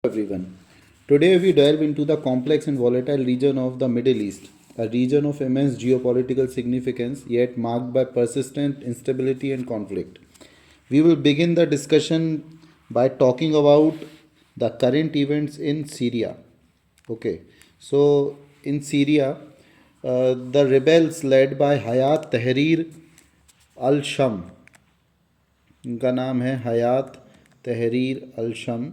Everyone. Today we delve into the complex and volatile region of the Middle East, a region of immense geopolitical significance yet marked by persistent instability and conflict. We will begin the discussion by talking about the current events in Syria. Okay, so in Syria, the rebels led by Hayat Tahrir al Sham, इनका नाम है हयात तहरीर अल शम.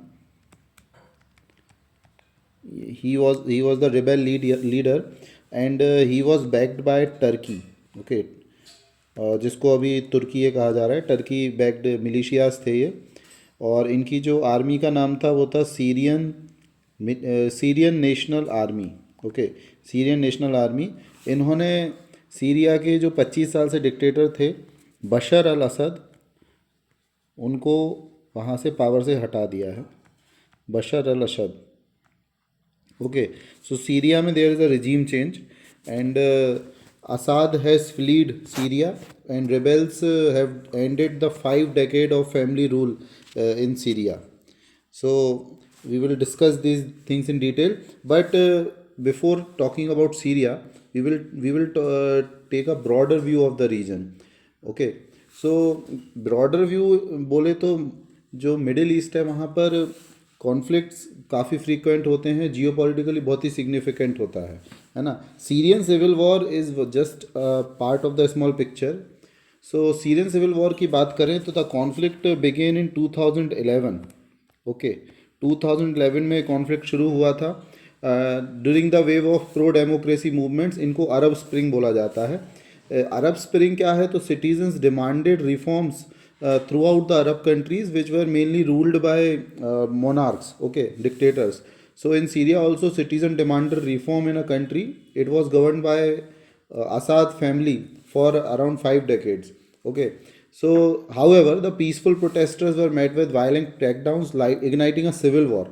He was the rebel leader and he was backed by Turkey. Okay, जिसको अभी तुर्की कहा जा रहा है. टर्की बैक्ड मिलिशियाज थे ये. और इनकी जो आर्मी का नाम था वो था Syrian national army. Okay, Syrian national army. इन्होंने सीरिया के जो 25 साल से डिक्टेटर थे बशर अल असद, उनको वहाँ से पावर से हटा दिया है. बशर al Asad. Okay, so Syria में there is a regime change and Assad has fled Syria and rebels have ended the 5 decade of family rule in Syria. So we will discuss these things in detail, but before talking about Syria, we will take a broader view of the region. Okay, so broader view बोले तो जो middle east है वहाँ पर conflicts काफ़ी frequent होते हैं. जियो politically बहुत ही सिग्निफिकेंट होता है ना. Syrian civil war is just part of the small picture. So Syrian civil war की बात करें तो the conflict began in 2011. Okay, 2011 में कॉन्फ्लिक्ट शुरू हुआ था during the wave of pro democracy movements. इनको अरब स्प्रिंग बोला जाता है. अरब स्प्रिंग क्या है? तो citizens demanded reforms throughout the Arab countries which were mainly ruled by monarchs, okay, dictators. So in Syria also citizen demanded reform in a country. It was governed by Assad family for around 5 decades. Okay, so however the peaceful protesters were met with violent crackdowns like igniting a civil war,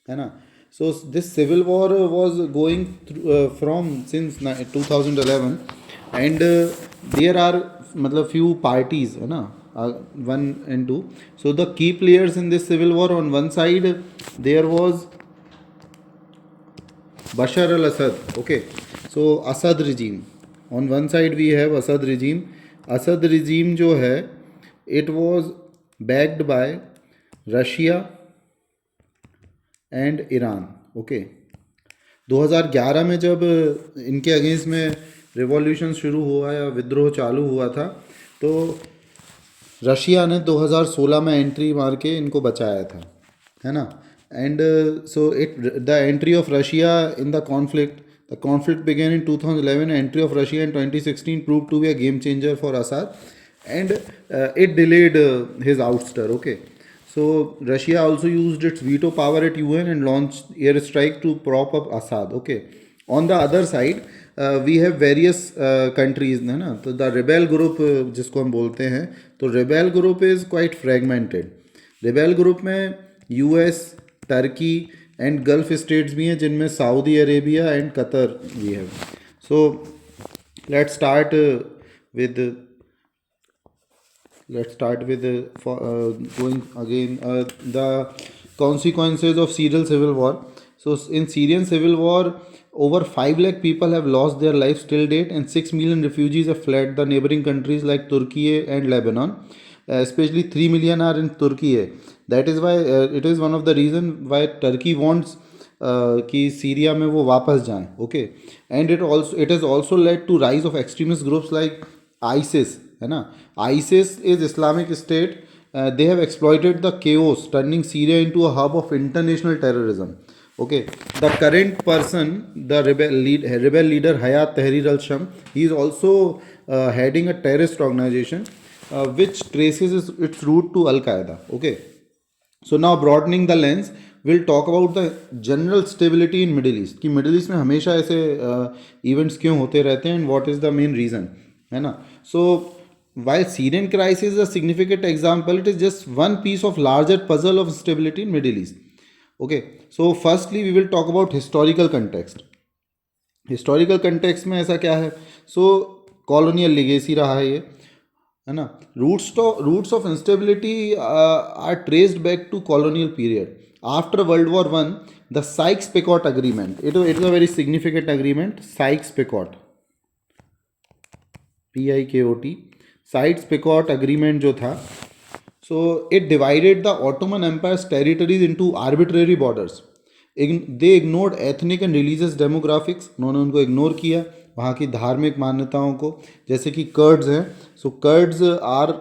है ना. So this civil war was going through, from since 2011 and there are मतलब few parties है ना, 1 and 2. So the key players in this civil war, on one side there was Bashar al-Assad. Okay, so Assad regime. On one side we have Assad regime. Assad regime जो है it was backed by Russia and Iran. Okay, 2011 में जब इनके against में revolution शुरू हुआ या विद्रोह चालू हुआ था तो रशिया ने 2016 में एंट्री मार के इनको बचाया था, है ना. And so the entry of Russia in the conflict began in 2011. Entry of Russia in 2016 prove to be a game changer for Assad and it delayed his ouster. Okay, so Russia also used its veto power at UN and launch air strike to prop up Assad. Okay, on the other side we have various countries, है ना. तो the rebel group जिसको हम बोलते हैं, तो rebel group is quite fragmented. Rebel group में US, Turkey and Gulf states भी हैं जिनमें सऊदी अरेबिया एंड कतर भी है. So let's start with going again the consequences of Syrian civil war. So in Syrian civil war over 5 lakh people have lost their lives till date and 6 million refugees have fled the neighboring countries like Turkey and Lebanon. Especially 3 million are in Turkey. That is why it is one of the reason why Turkey wants कि Syria में वो वापस जाएं. Okay, and it has also led to rise of extremist groups like ISIS, है ना. ISIS is Islamic state. They have exploited the chaos turning Syria into a hub of international terrorism. Okay, the current person, the rebel leader Hayat Tahrir al Sham, he is also heading a terrorist organization which traces its root to Al Qaeda. Okay, so now broadening the lens, we'll talk about the general stability in Middle East. कि Middle East में हमेशा ऐसे events क्यों होते रहते हैं and what is the main reason, है ना. So while Syrian crisis is a significant example, it is just one piece of larger puzzle of stability in Middle East. Okay, so firstly we will talk about historical context. Historical context में ऐसा क्या है? सो colonial legacy रहा है ये, है ना. Roots of instability are traced back to colonial period. after World War I, the Sykes-Picot Agreement, it was a very significant agreement, Sykes-Picot, PIKOT, Sykes-Picot Agreement जो था, so it divided the Ottoman Empire's territories into arbitrary borders. They ignored ethnic and religious demographics, उन्होंने उनको ignore किया, वहाँ की धार्मिक मान्यताओं को, जैसे कि कर्ड्स हैं, so Kurds are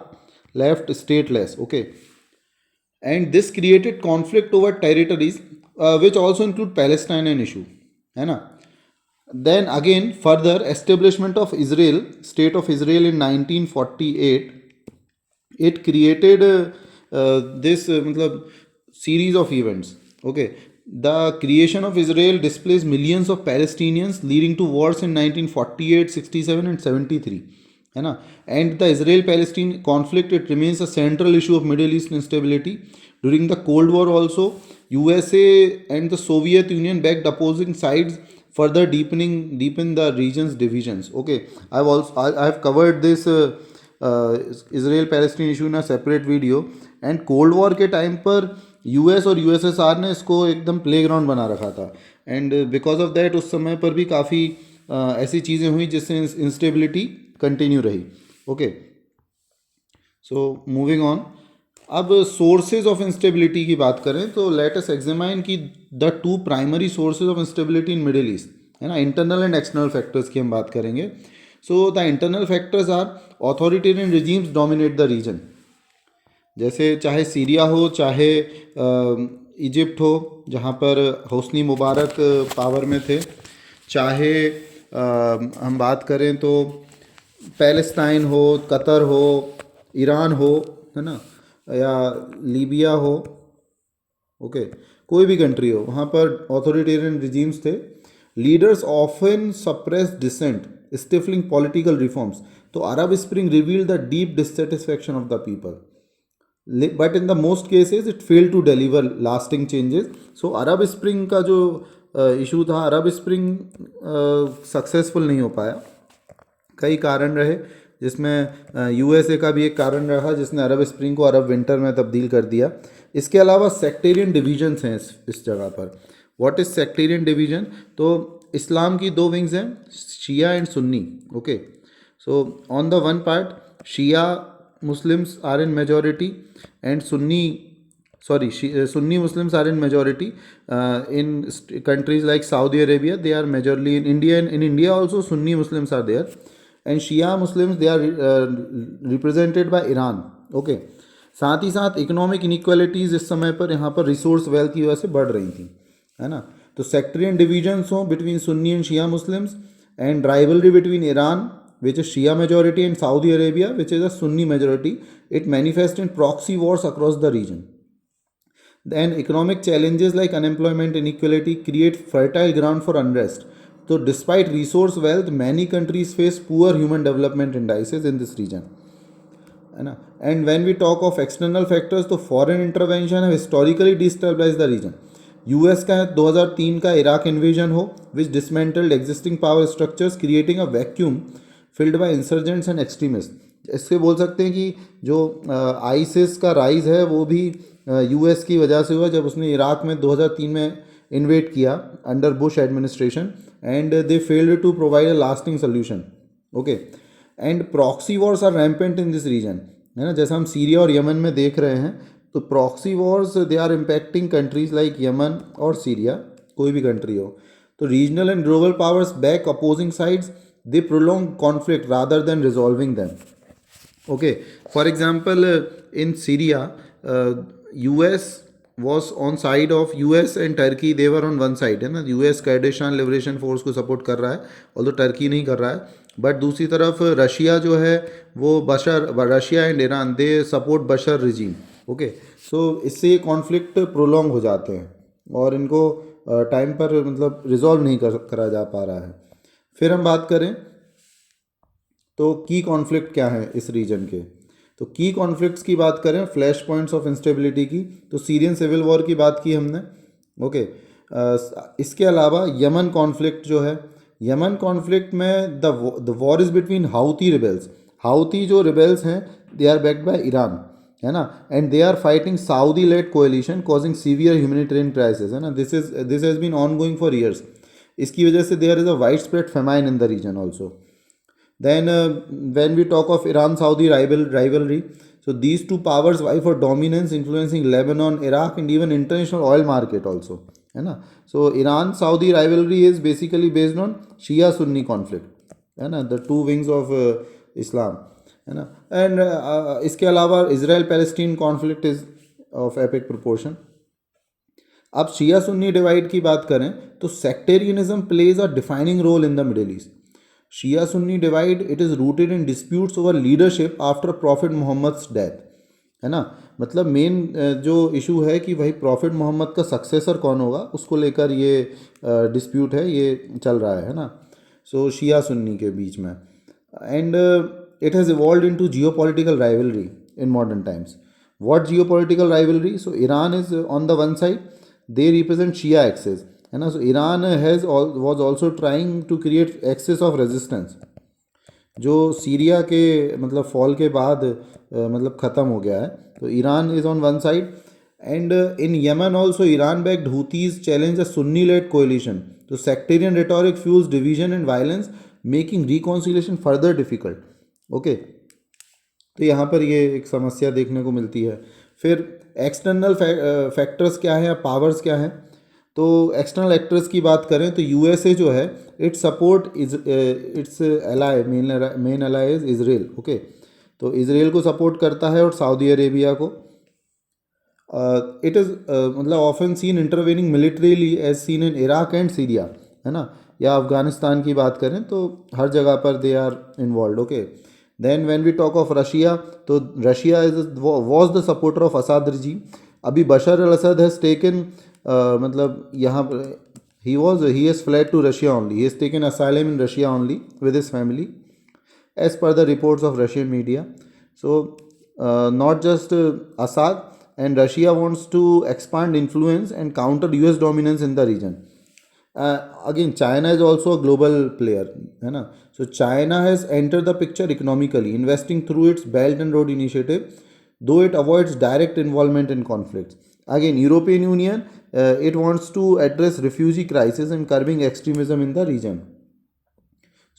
left stateless, okay, and this created conflict over territories which also include Palestine an issue, है ना. Then again further establishment of Israel, state of Israel in 1948, it created this मतलब series of events, okay. The creation of Israel displaced millions of Palestinians, leading to wars in 1948, 67 and 73, है ना. And the Israel-Palestine conflict, it remains a central issue of Middle East instability. During the Cold War also, USA and the Soviet Union backed opposing sides, further deepen the region's divisions. Okay, I have covered this Israel Palestine issue in a separate video, and Cold War के time पर US और USSR ने इसको एकदम playground बना रखा था, and because of that उस समय पर भी काफ़ी ऐसी चीज़ें हुई जिससे इंस्टेबिलिटी कंटिन्यू रही. Okay, so moving on. अब सोर्सेज ऑफ इंस्टेबिलिटी की बात करें तो लेट अस एग्जामाइन की the two primary sources of instability in middle east, है ना. इंटरनल एंड एक्सटर्नल फैक्टर्स की हम बात करेंगे. So the internal factors are authoritarian regimes dominate the region, जैसे चाहे सीरिया हो, चाहे इजिप्ट हो जहाँ पर होस्नी मुबारक पावर में थे, चाहे हम बात करें तो पैलेस्टाइन हो, कतर हो, ईरान हो, है ना, या लीबिया हो, ओके, कोई भी कंट्री हो, वहाँ पर ऑथोरिटेरियन रिजीम्स थे. Leaders often suppress dissent, stifling political reforms. तो Arab Spring reveal the deep dissatisfaction of the people, but in the most cases it fail to deliver lasting changes. So Arab Spring का जो issue था, अरब spring successful नहीं हो पाया. कई कारण रहे, जिसमें यूएसए का भी एक कारण रहा जिसने अरब स्प्रिंग को अरब विंटर में तब्दील कर दिया. इसके अलावा सेक्टेरियन डिवीजन्स हैं इस जगह पर. What is sectarian division? तो इस्लाम की दो विंग्स हैं, Shia and Sunni, okay. So on the one part Shia Muslims are in majority and Sunni Muslims are in majority in countries like Saudi Arabia. They are majorly in India, and in India also Sunni Muslims are there, and Shia Muslims, they are represented by Iran, okay. साथ ही साथ economic inequalities इस समय पर यहाँ पर resource wealth की वजह से बढ़ रही थी, है ना. तो सेक्टरियन डिविजन्स हों between Sunni and Shia Muslims, and rivalry between Iran which is Shia majority and Saudi Arabia which is a Sunni majority, it manifests in proxy wars across the region. Then economic challenges like unemployment, inequality create fertile ground for unrest. So despite resource wealth, many countries face poor human development indices in this region, है ना. And when we talk of external factors, तो foreign intervention have historically destabilized the region. US का 2003 का Iraq invasion हो which dismantled existing power structures, creating a vacuum filled by insurgents and extremist. इससे बोल सकते हैं कि जो आईसिस का राइज है वो भी यूएस की वजह से हुआ, जब उसने इराक में 2003 में इन्वेड किया under Bush administration, and they failed to provide a lasting solution, okay. And proxy wars are rampant in this region, है ना. जैसा हम सीरिया और यमन में देख रहे हैं, तो proxy wars they are impacting countries like Yemen और सीरिया, कोई भी कंट्री हो. तो regional and global powers back opposing sides, they prolong conflict rather than resolving them, okay. For example, in Syria, US was on side of US and Turkey, they were on one side, है ना. US Kurdistan Liberation Force को support कर रहा है, although Turkey नहीं कर रहा है, बट दूसरी तरफ रशिया जो है वो Russia and Iran they support Bashar regime, okay. So इससे ये कॉन्फ्लिक्ट प्रोलॉन्ग हो जाते हैं और इनको टाइम पर मतलब रिजॉल्व नहीं करा जा पा रहा है. फिर हम बात करें तो की कॉन्फ्लिक्ट क्या है इस रीजन के, तो की कॉन्फ्लिक्ट्स की बात करें, फ्लैश पॉइंट्स ऑफ इंस्टेबिलिटी की, तो सीरियन सिविल वॉर की बात की हमने, ओके. इसके अलावा यमन कॉन्फ्लिक्ट जो है, यमन कॉन्फ्लिक्ट में the war is between Houthi rebels. Houthi जो रिबेल्स हैं they are backed by Iran, है ना, and they are fighting Saudi led coalition causing severe humanitarian crisis, है ना, this has been ongoing for years. इसकी वजह से there is a widespread famine in the region also. Then, when we talk of Iran-Saudi rivalry, so these two powers vie for dominance, influencing Lebanon, Iraq, and even international oil market also. है ना. So Iran-Saudi rivalry is basically based on Shia-Sunni conflict. है ना, the two wings of Islam. है ना. And इसके अलावा Israel-Palestine conflict is of epic proportion. अब शिया Sunni divide की बात करें तो sectarianism plays a defining role in the Middle East. Shia Sunni divide it is rooted in disputes over leadership after prophet Mohammed's death. है ना, मतलब main जो issue है कि भाई प्रॉफिट मोहम्मद का सक्सेसर कौन होगा, उसको लेकर ये डिस्प्यूट है, ये चल रहा है ना. सो शिया सुन्नी के बीच में. And it has evolve into geopolitical rivalry in modern times. What geopolitical rivalry? So Iran is on the one side, they represent Shia axis, है ना. So Iran was also trying to create axis of resistance जो Syria के मतलब fall के बाद मतलब ख़त्म हो गया है. तो Iran is on one side and in Yemen also Iran backed Houthis challenge a Sunni led coalition. तो sectarian rhetoric fuels division and violence making reconciliation further difficult. Okay, तो यहाँ पर ये एक समस्या देखने को मिलती है. फिर एक्सटर्नल फैक्टर्स क्या है, पावर्स क्या हैं? तो एक्सटर्नल एक्टर्स की बात करें तो यूएसए जो है it support its ally, main ally is Israel. Okay, तो इजराइल को सपोर्ट करता है और सऊदी अरेबिया को. इट इज़ मतलब often seen intervening militarily as seen in Iraq and Syria, है ना, या अफगानिस्तान की बात करें तो हर जगह पर they are involve. Okay, then when we talk of Russia, तो Russia was the supporter of Assad regime. अभी Bashar al Assad has taken मतलब यहाँ पर he has fled to Russia only. He has taken asylum in Russia only with his family, as per the reports of Russian media. So not just Assad, and Russia wants to expand influence and counter US dominance in the region. Again, China is also a global player, है ना. So China has entered the picture economically, investing through its Belt and Road Initiative, though it avoids direct involvement in conflicts. Again, European Union, it wants to address refugee crisis and curbing extremism in the region.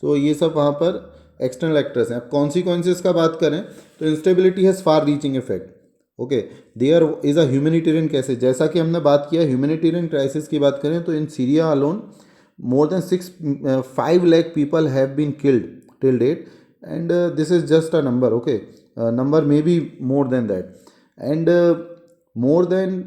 So ये सब वहाँ पर external actors हैं. अब consequences का बात करें तो instability has far reaching effect. Okay, there is a humanitarian crisis. जैसा कि हमने बात किया ह्यूमैनिटेरियन क्राइसिस की बात करें तो in Syria alone more than 5 lakh people have been killed till date, and this is just a number. Okay, number may be more than that, and more than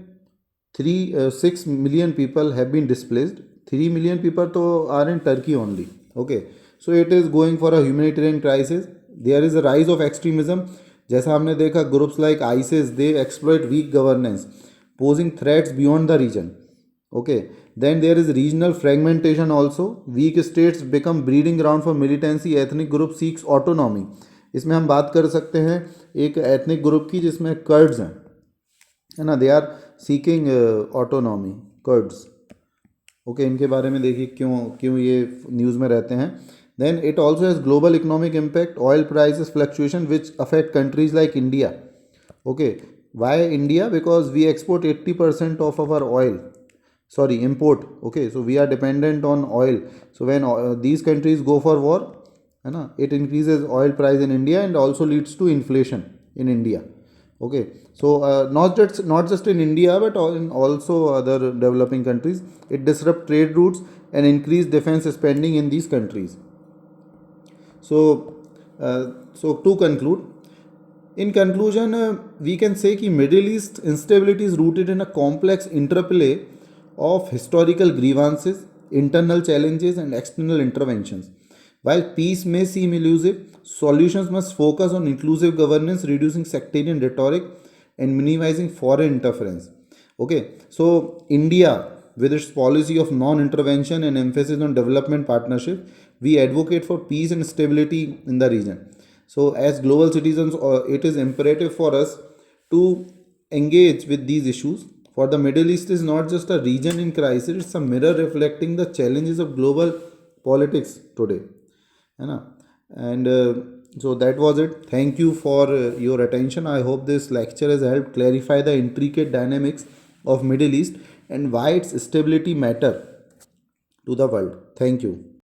6 million people have been displaced. 3 million people to are in Turkey only. Okay, so it is going for a humanitarian crisis. There is a rise of extremism. जैसा हमने देखा groups like ISIS, they exploit weak governance, posing threats beyond the region. Okay, then there is regional fragmentation also. Weak states become breeding ground for militancy. Ethnic group seeks autonomy. इसमें हम बात कर सकते हैं एक एथनिक ग्रुप की जिसमें curds हैं, है ना, they are seeking autonomy, Kurds. Okay, इनके बारे में देखिए क्यों क्यों ये न्यूज़ में रहते हैं. Then it also has global economic impact. Oil prices fluctuation which affect countries like India. Okay, why India? Because we export 80% of our oil. Sorry, import. Okay, so we are dependent on oil. So when these countries go for war, है ना, it increases oil price in India and also leads to inflation in India. Okay, so not just in India but in also other developing countries. It disrupts trade routes and increase defense spending in these countries. So to conclude, in conclusion, we can say कि Middle East instability is rooted in a complex interplay of historical grievances, internal challenges, and external interventions. While peace may seem elusive, solutions must focus on inclusive governance, reducing sectarian rhetoric, and minimizing foreign interference. Okay, so India, with its policy of non-intervention and emphasis on development partnership, we advocate for peace and stability in the region. So as global citizens, it is imperative for us to engage with these issues. For the Middle East is not just a region in crisis, it's a mirror reflecting the challenges of global politics today, है ना. And So that was it. Thank you for your attention. I hope this lecture has helped clarify the intricate dynamics of Middle East and why its stability matter to the world. Thank you.